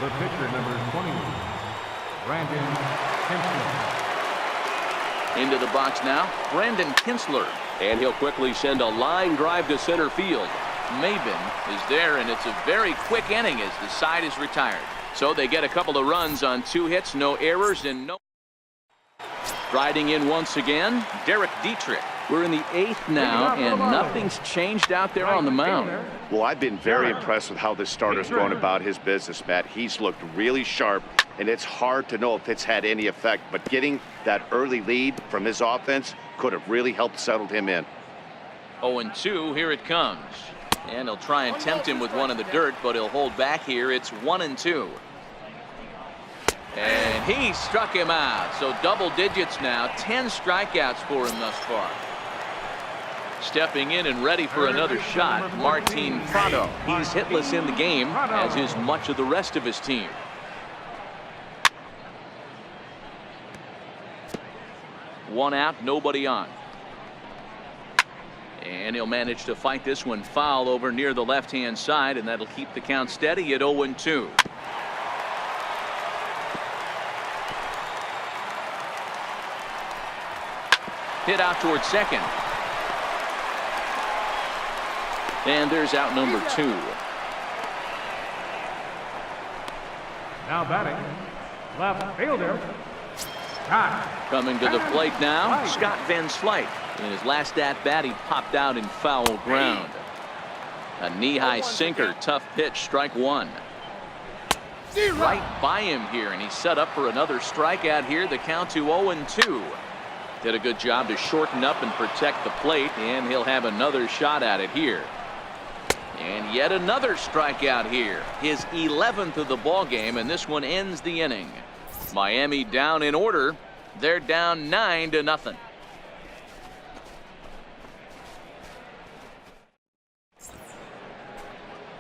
The pitcher, number 20, Brandon Kinsler. Into the box now, Brandon Kinsler. And he'll quickly send a line drive to center field. Maben is there, and it's a very quick inning as the side is retired. So they get a couple of runs on 2 hits, no errors, and no. Riding in once again, Derek Dietrich. We're in the 8th now, and nothing's changed out there on the mound. Well, I've been very impressed with how this starter's going about his business, Matt. He's looked really sharp, and it's hard to know if it's had any effect, but getting that early lead from his offense could have really helped settle him in. 0-2, here it comes. And he'll try and tempt him with one in the dirt, but he'll hold back here. It's 1-2. And he struck him out. So double digits now. 10 strikeouts for him thus far. Stepping in and ready for another shot, Martin Prado. He's hitless in the game, as is much of the rest of his team. One out, nobody on. And he'll manage to fight this one foul over near the left-hand side, and that'll keep the count steady at 0-2. Hit out towards second. And there's out number 2. Now batting, left fielder, Scott. Coming to the plate now, Scott Van Slyke. In his last at-bat, he popped out in foul ground. A knee-high sinker, tough pitch, strike 1. Right by him here, and he's set up for another strikeout here. The count to 0-2. Did a good job to shorten up and protect the plate, and he'll have another shot at it here. And yet another strikeout here. His 11th of the ball game, and this one ends the inning. Miami down in order. They're down 9-0.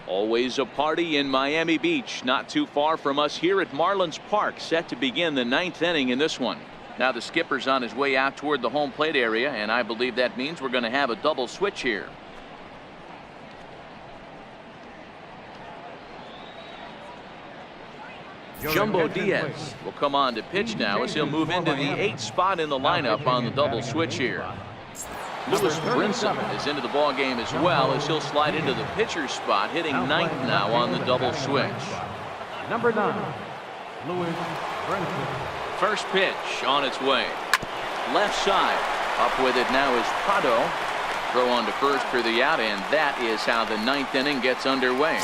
Always a party in Miami Beach, not too far from us here at Marlins Park, set to begin the 9th inning in this one. Now the skipper's on his way out toward the home plate area, and I believe that means we're going to have a double switch here. Jumbo Diaz will come on to pitch now as he'll move into the 8th spot in the lineup on the double switch here. Lewis Brinson is into the ball game as well as he'll slide into the pitcher's spot, hitting 9th now on the double switch. Number 9, Lewis Brinson. First pitch on its way. Left side. Up with it now is Prado. Throw on to first for the out, and that is how the 9th inning gets underway.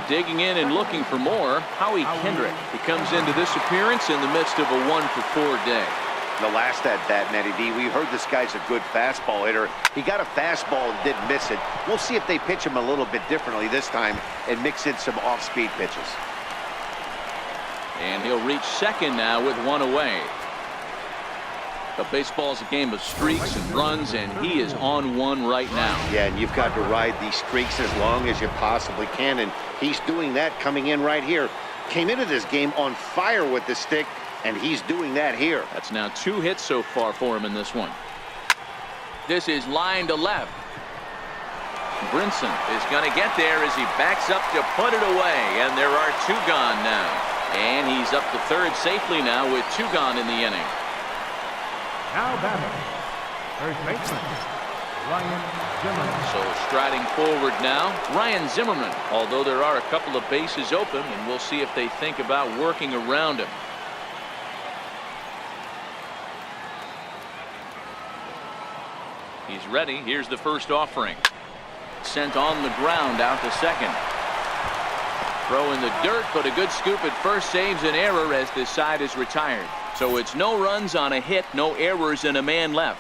Digging in and looking for more, Howie Kendrick. He comes into this appearance in the midst of a 1-for-4 day. The last at-bat, Matty D, we heard this guy's a good fastball hitter. He got a fastball and didn't miss it. We'll see if they pitch him a little bit differently this time and mix in some off-speed pitches. And he'll reach second now with one away. But baseball's a game of streaks and runs, and he is on one right now. Yeah, and you've got to ride these streaks as long as you possibly can, and he's doing that coming in right here. Came into this game on fire with the stick, and he's doing that here. That's now 2 hits so far for him in this one. This is line to left. Brinson is going to get there as he backs up to put it away, and there are 2 gone now. And he's up to third safely now with 2 gone in the inning. Now batting, first baseman, Ryan Zimmerman. So striding forward now, Ryan Zimmerman. Although there are a couple of bases open, and we'll see if they think about working around him. He's ready. Here's the first offering. Sent on the ground out to second. Throw in the dirt, but a good scoop at first saves an error as this side is retired. So it's no runs on a hit, no errors, and a man left.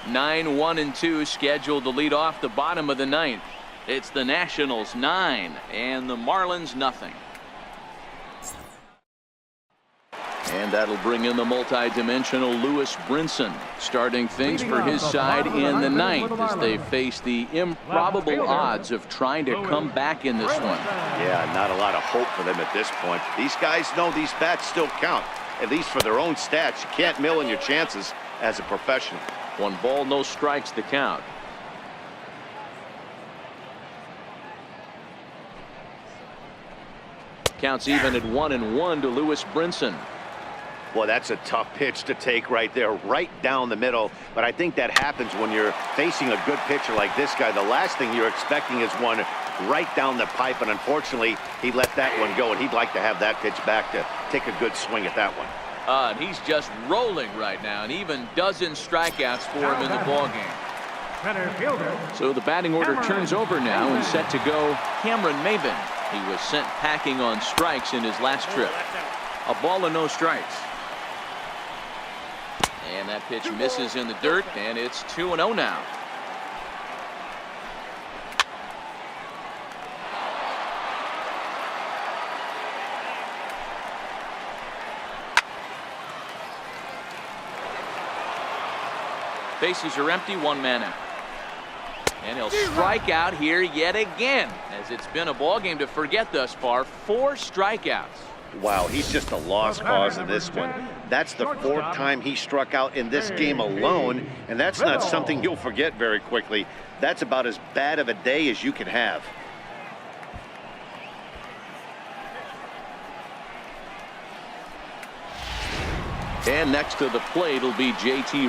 9-1-2 scheduled to lead off the bottom of the 9th. It's the Nationals 9 and the Marlins nothing. And that'll bring in the multi-dimensional Lewis Brinson, starting things for his side in the 9th as they face the improbable odds of trying to come back in this one. Yeah, not a lot of hope for them at this point. These guys know these bats still count, at least for their own stats. You can't mill in your chances as a professional. 1 ball, no strikes the count. Counts even at 1-1 to Lewis Brinson. Well, that's a tough pitch to take right there, right down the middle. But I think that happens when you're facing a good pitcher like this guy. The last thing you're expecting is one right down the pipe, and unfortunately, he let that one go, and he'd like to have that pitch back to take a good swing at that one. And he's just rolling right now, and even dozen strikeouts for him in the ballgame. Center fielder. So the batting order turns over now and set to go Cameron Maybin. He was sent packing on strikes in his last trip. A ball and no strikes. And that pitch misses in the dirt, and it's 2-0 now. Bases are empty, one man out. And he'll strike out here yet again, as it's been a ball game to forget thus far. 4 strikeouts. Wow, he's just a lost cause in this one. That's the 4th time he struck out in this game alone, and that's not something you'll forget very quickly. That's about as bad of a day as you can have. And next to the plate will be JT